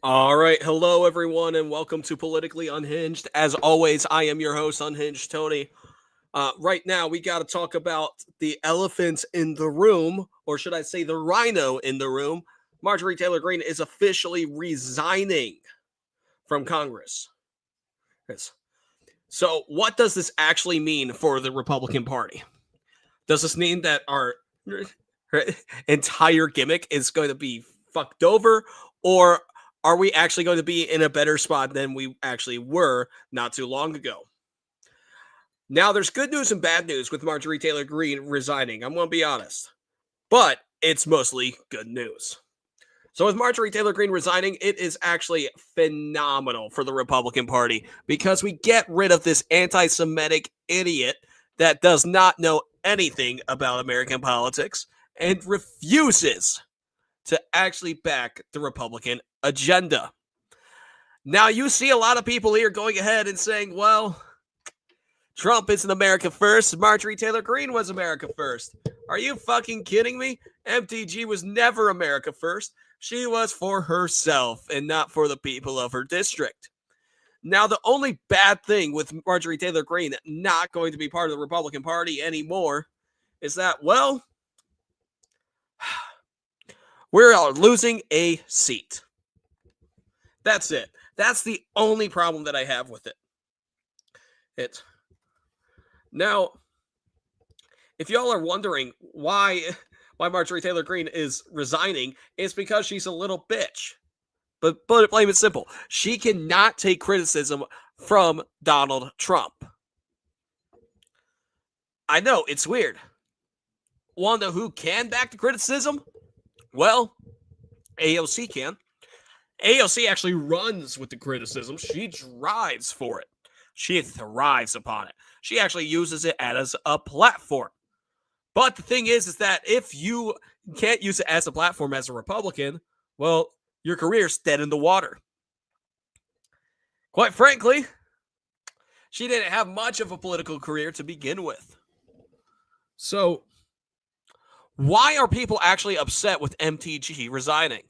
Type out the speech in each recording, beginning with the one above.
All right, hello everyone, and welcome to Politically Unhinged. As always, I am your host, Unhinged Tony. Right now, we got to talk about the elephant in the room, or should I say, the rhino in the room. Marjorie Taylor Greene is officially resigning from Congress. Yes. So, what does this actually mean for the Republican Party? Does this mean that our entire gimmick is going to be fucked over, or are we actually going to be in a better spot than we actually were not too long ago? Now, there's good news and bad news with Marjorie Taylor Greene resigning. I'm going to be honest, but it's mostly good news. So, with Marjorie Taylor Greene resigning, it is actually phenomenal for the Republican Party because we get rid of this anti Semitic idiot that does not know anything about American politics and refuses to actually back the Republican agenda. Now, you see a lot of people here going ahead and saying, well, Trump isn't America first. Marjorie Taylor Greene was America first. Are you fucking kidding me? MTG was never America first. She was for herself and not for the people of her district. Now, the only bad thing with Marjorie Taylor Greene not going to be part of the Republican Party anymore is that, well, we're losing a seat. That's it. That's the only problem that I have with it. Now, if y'all are wondering why Marjorie Taylor Greene is resigning, it's because she's a little bitch. But plain and simple, she cannot take criticism from Donald Trump. I know, it's weird. Want to know who can back the criticism? Well, AOC can. AOC actually runs with the criticism. She drives for it. She thrives upon it. She actually uses it as a platform. But the thing is that if you can't use it as a platform as a Republican, well, your career's dead in the water. Quite frankly, she didn't have much of a political career to begin with. So, why are people actually upset with MTG resigning?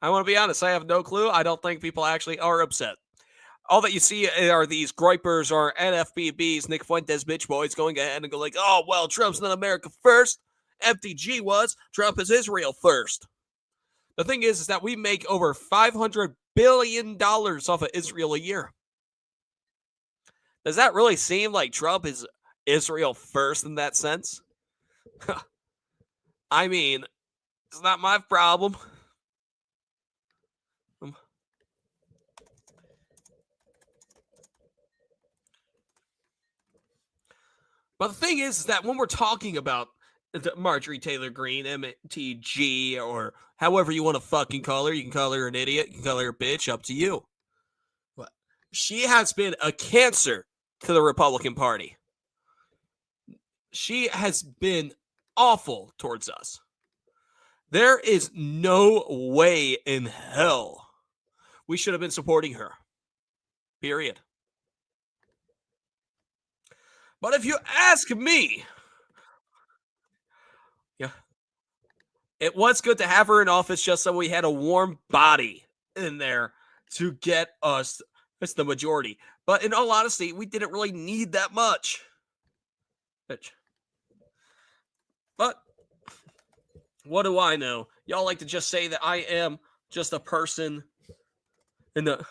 I want to be honest, I have no clue. I don't think people actually are upset. All that you see are these gripers or NFBBs, Nick Fuentes bitch boys, going ahead and go like, oh, well, Trump's not America first. MTG was. Trump is Israel first. The thing is that we make over $500 billion off of Israel a year. Does that really seem like Trump is Israel first in that sense? I mean, it's not my problem. But the thing is that when we're talking about Marjorie Taylor Greene, MTG, or however you want to fucking call her, you can call her an idiot, you can call her a bitch, up to you. But she has been a cancer to the Republican Party. She has been awful towards us. There is no way in hell we should have been supporting her. Period. But if you ask me, yeah, it was good to have her in office just so we had a warm body in there to get us as the majority. But in all honesty, we didn't really need that much. But what do I know? Y'all like to just say that I am just a person in the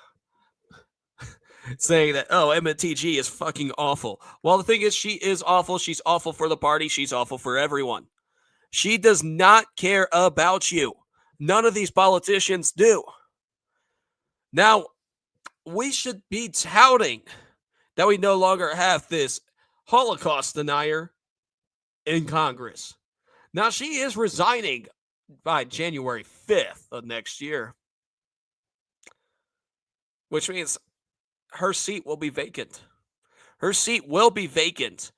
saying that, oh, MTG is fucking awful. Well, the thing is, she is awful. She's awful for the party. She's awful for everyone. She does not care about you. None of these politicians do. Now, we should be touting that we no longer have this Holocaust denier in Congress. Now, she is resigning by January 5th of next year, which means her seat will be vacant. Her seat will be vacant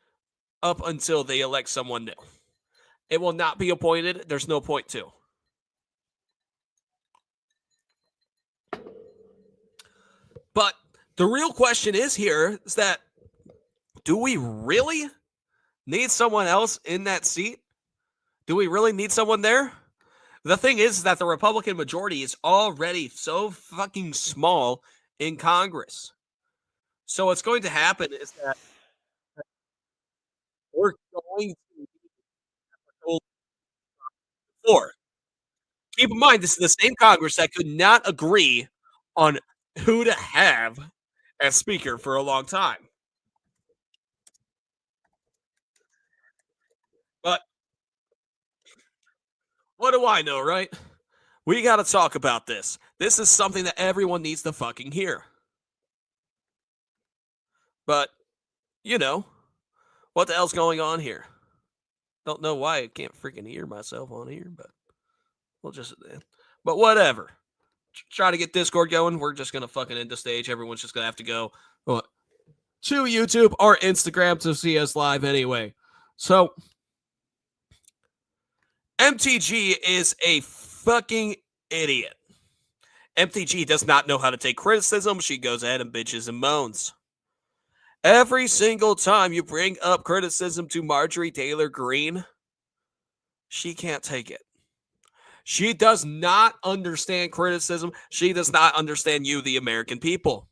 up until they elect someone new. It will not be appointed. There's no point to. But the real question is that do we really need someone else in that seat? Do we really need someone there? The thing is that the Republican majority is already so fucking small in Congress. So what's going to happen is that we're going to go floor. Keep in mind, this is the same Congress that could not agree on who to have as Speaker for a long time. But what do I know, right? We got to talk about this. This is something that everyone needs to fucking hear. But, you know, what the hell's going on here? Don't know why I can't freaking hear myself on here, but we'll just. But whatever. Try to get Discord going. We're just going to fucking end the stage. Everyone's just going to have to go to YouTube or Instagram to see us live anyway. So, MTG is a fucking idiot. MTG does not know how to take criticism. She goes ahead and bitches and moans. Every single time you bring up criticism to Marjorie Taylor Greene, she can't take it. She does not understand criticism. She does not understand you, the American people.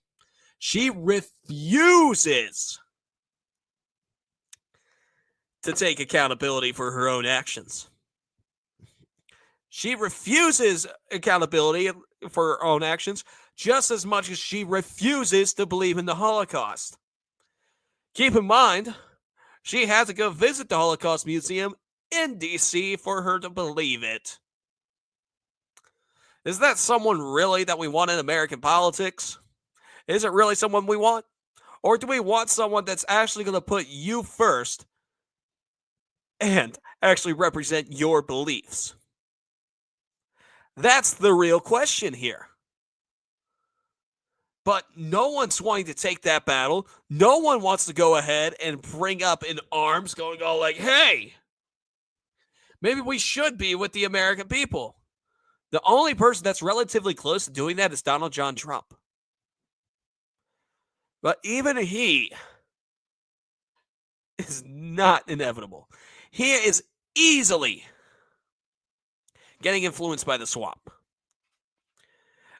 She refuses to take accountability for her own actions. She refuses accountability for her own actions just as much as she refuses to believe in the Holocaust. Keep in mind, she had to go visit the Holocaust Museum in D.C. for her to believe it. Is that someone really that we want in American politics? Is it really someone we want? Or do we want someone that's actually going to put you first and actually represent your beliefs? That's the real question here. But no one's wanting to take that battle. No one wants to go ahead and bring up in arms, going all like, hey, maybe we should be with the American people. The only person that's relatively close to doing that is Donald John Trump. But even he is not inevitable. He is easily getting influenced by the swamp.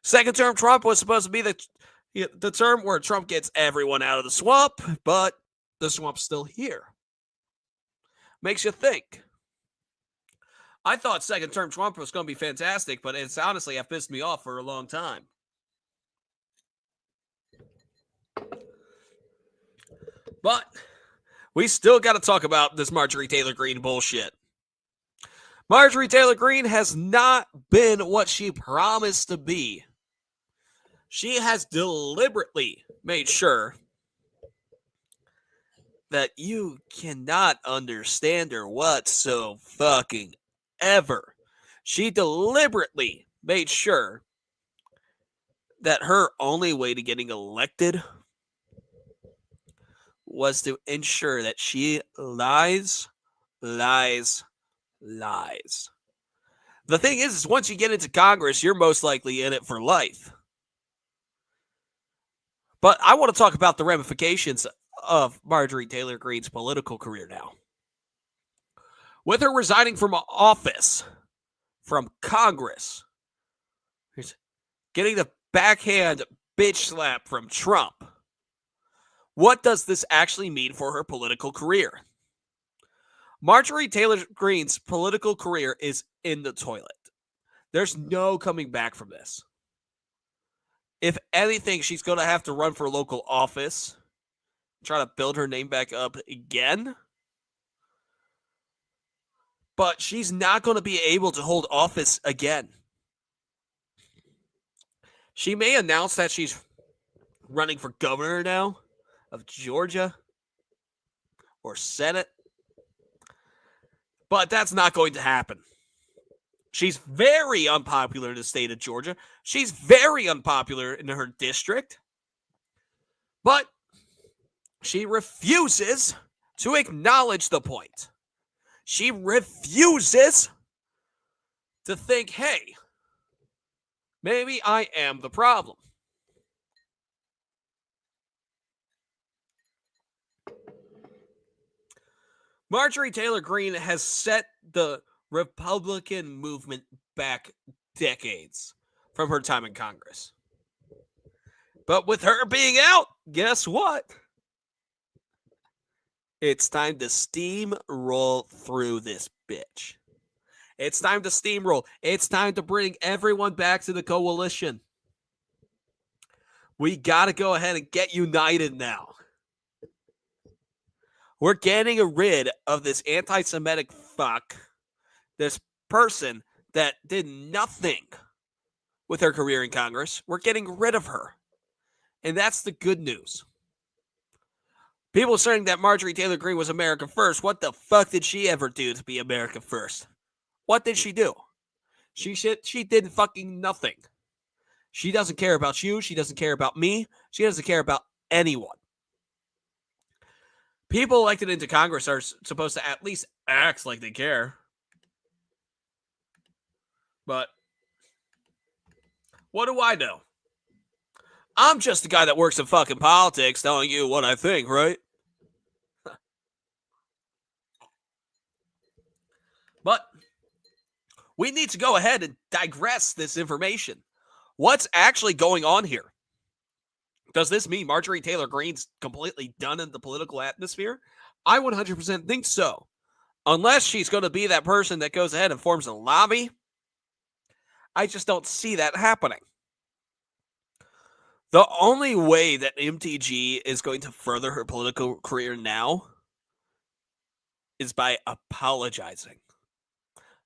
Second term Trump was supposed to be the term where Trump gets everyone out of the swamp, but the swamp's still here. Makes you think. I thought second term Trump was going to be fantastic, but it's honestly have pissed me off for a long time. But we still got to talk about this Marjorie Taylor Greene bullshit. Marjorie Taylor Greene has not been what she promised to be. She has deliberately made sure that you cannot understand her whatsoever. Fucking ever. She deliberately made sure that her only way to getting elected was to ensure that she lies. The thing is once you get into Congress, you're most likely in it for life. But I want to talk about the ramifications of Marjorie Taylor Greene's political career now. With her resigning from office, from Congress, getting the backhand bitch slap from Trump, what does this actually mean for her political career? Marjorie Taylor Greene's political career is in the toilet. There's no coming back from this. If anything, she's going to have to run for local office, try to build her name back up again. But she's not going to be able to hold office again. She may announce that she's running for governor now of Georgia or Senate, but that's not going to happen. She's very unpopular in the state of Georgia. She's very unpopular in her district. But she refuses to acknowledge the point. She refuses to think, hey, maybe I am the problem. Marjorie Taylor Greene has set the Republican movement back decades from her time in Congress. But with her being out, guess what? It's time to steamroll through this bitch. It's time to steamroll. It's time to bring everyone back to the coalition. We got to go ahead and get united now. We're getting rid of this anti-Semitic fuck, this person that did nothing with her career in Congress. We're getting rid of her. And that's the good news. People are saying that Marjorie Taylor Greene was America first. What the fuck did she ever do to be America first? What did she do? She did fucking nothing. She doesn't care about you. She doesn't care about me. She doesn't care about anyone. People elected into Congress are supposed to at least act like they care. But what do I know? I'm just the guy that works in fucking politics telling you what I think, right? But we need to go ahead and digress this information. What's actually going on here? Does this mean Marjorie Taylor Greene's completely done in the political atmosphere? I 100% think so. Unless she's going to be that person that goes ahead and forms a lobby, I just don't see that happening. The only way that MTG is going to further her political career now is by apologizing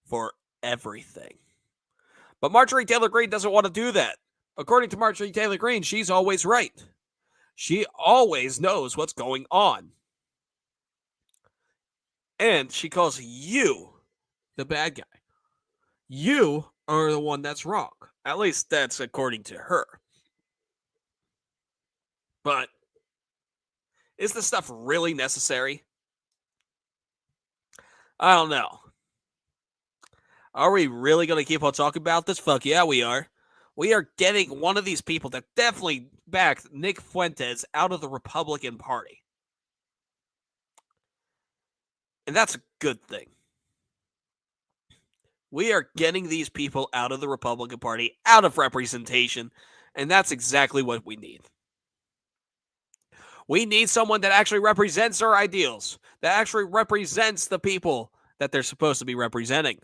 for everything. But Marjorie Taylor Greene doesn't want to do that. According to Marjorie Taylor Greene, she's always right. She always knows what's going on. And she calls you the bad guy. You are the one that's wrong. At least that's according to her. But is this stuff really necessary? I don't know. Are we really going to keep on talking about this? Fuck yeah, we are. We are getting one of these people that definitely backed Nick Fuentes out of the Republican Party. And that's a good thing. We are getting these people out of the Republican Party, out of representation, and that's exactly what we need. We need someone that actually represents our ideals, that actually represents the people that they're supposed to be representing.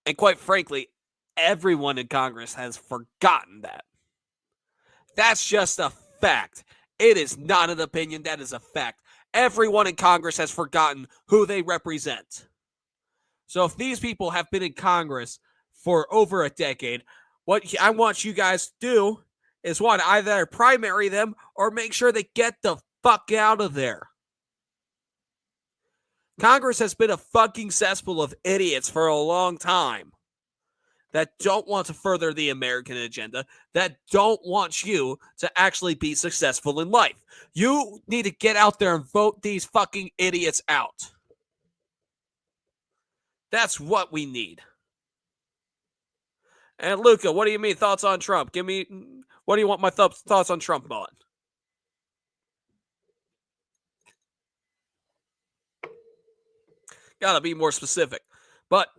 And quite frankly, everyone in Congress has forgotten that. That's just a fact. It is not an opinion. That is a fact. Everyone in Congress has forgotten who they represent. So if these people have been in Congress for over a decade, what I want you guys to do is one, either primary them or make sure they get the fuck out of there. Congress has been a fucking cesspool of idiots for a long time that don't want to further the American agenda, that don't want you to actually be successful in life. You need to get out there and vote these fucking idiots out. That's what we need. And Luca, what do you mean thoughts on Trump? What do you want my thoughts on Trump on? Gotta be more specific. But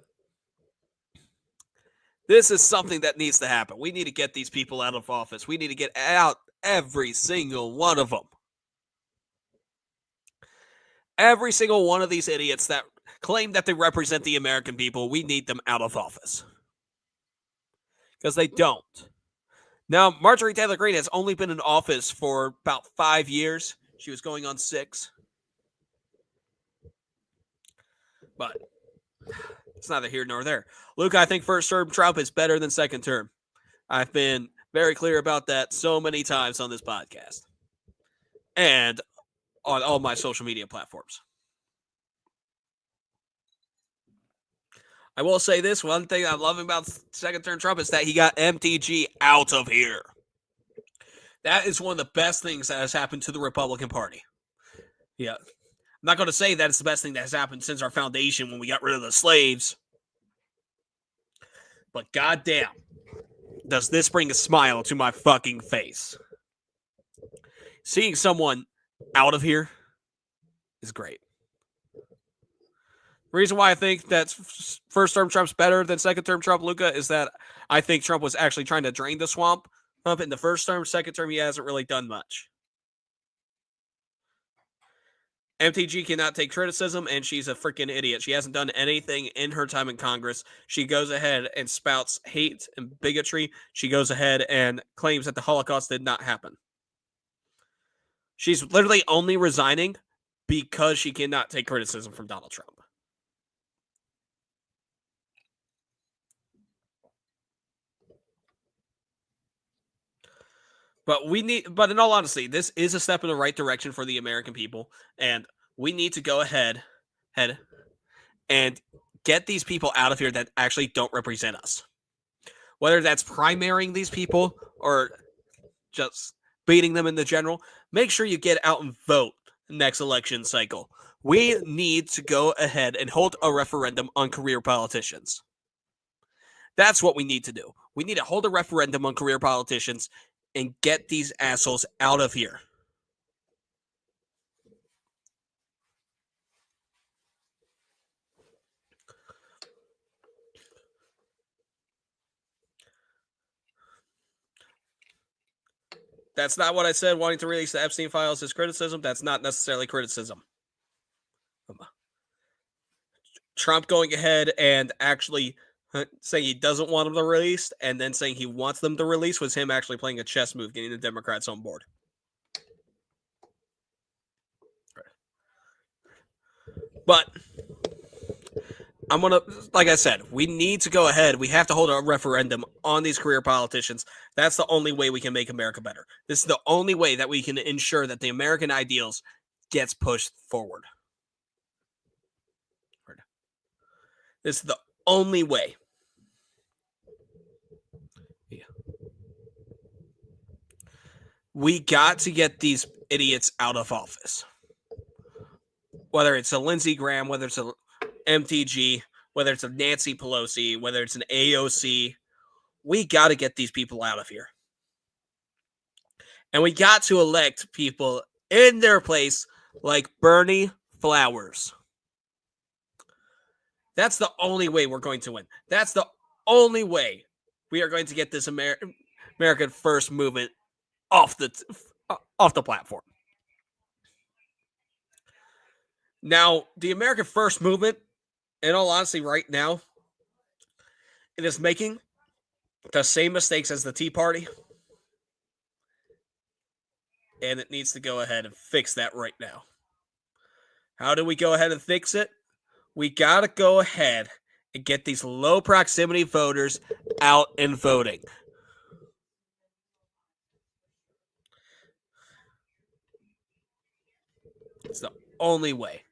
this is something that needs to happen. We need to get these people out of office. We need to get out every single one of them. Every single one of these idiots that claim that they represent the American people, we need them out of office. Because they don't. Now, Marjorie Taylor Greene has only been in office for about 5 years. She was going on 6. But it's neither here nor there. Luke, I think first term Trump is better than second term. I've been very clear about that so many times on this podcast. And on all my social media platforms. I will say this, one thing I love about second term Trump is that he got MTG out of here. That is one of the best things that has happened to the Republican Party. Yeah. I'm not going to say that it's the best thing that has happened since our foundation when we got rid of the slaves. But goddamn, does this bring a smile to my fucking face. Seeing someone out of here is great. Reason why I think that first term Trump's better than second term Trump, Luca, is that I think Trump was actually trying to drain the swamp up in the first term. Second term, he hasn't really done much. MTG cannot take criticism, and she's a freaking idiot. She hasn't done anything in her time in Congress. She goes ahead and spouts hate and bigotry. She goes ahead and claims that the Holocaust did not happen. She's literally only resigning because she cannot take criticism from Donald Trump. But in all honesty, this is a step in the right direction for the American people, and we need to go ahead and get these people out of here that actually don't represent us. Whether that's primarying these people or just beating them in the general, make sure you get out and vote next election cycle. We need to go ahead and hold a referendum on career politicians. That's what we need to do. We need to hold a referendum on career politicians and get these assholes out of here. That's not what I said. Wanting to release the Epstein files is criticism. That's not necessarily criticism. Trump going ahead and actually saying he doesn't want them to release and then saying he wants them to release was him actually playing a chess move, getting the Democrats on board. But I'm going to, like I said, we need to go ahead. We have to hold a referendum on these career politicians. That's the only way we can make America better. This is the only way that we can ensure that the American ideals gets pushed forward. This is the only way. Yeah. We got to get these idiots out of office. Whether it's a Lindsey Graham, whether it's a MTG, whether it's a Nancy Pelosi, whether it's an AOC, we got to get these people out of here. And we got to elect people in their place like Bernie Flowers. That's the only way we're going to win. That's the only way we are going to get this American First movement off the platform. Now, the American First movement, in all honesty, right now, it is making the same mistakes as the Tea Party. And it needs to go ahead and fix that right now. How do we go ahead and fix it? We got to go ahead and get these low proximity voters out and voting. It's the only way.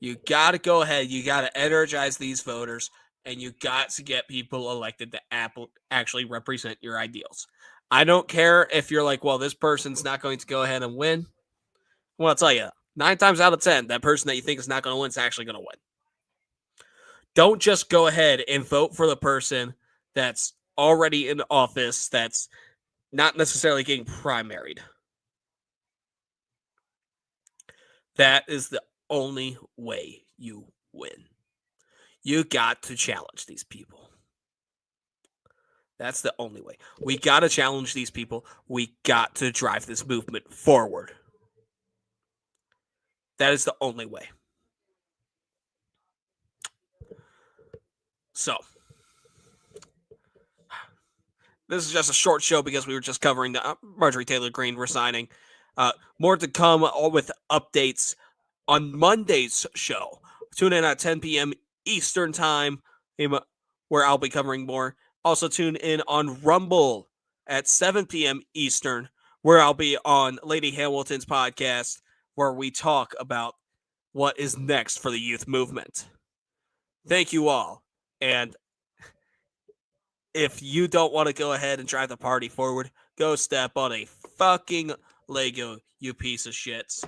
You got to go ahead. You got to energize these voters, and you got to get people elected that actually represent your ideals. I don't care if you're like, well, this person's not going to go ahead and win. Well, I'll tell you, 9 times out of 10, that person that you think is not going to win is actually going to win. Don't just go ahead and vote for the person that's already in office that's not necessarily getting primaried. That is the only way you win. You got to challenge these people. That's the only way. We got to challenge these people. We got to drive this movement forward. That is the only way. So, this is just a short show because we were just covering the Marjorie Taylor Greene resigning. More to come with updates on Monday's show. Tune in at 10 p.m. Eastern Time, where I'll be covering more. Also, tune in on Rumble at 7 p.m. Eastern, where I'll be on Lady Hamilton's podcast, where we talk about what is next for the youth movement. Thank you all. And if you don't want to go ahead and drive the party forward, go step on a fucking Lego, you piece of shits.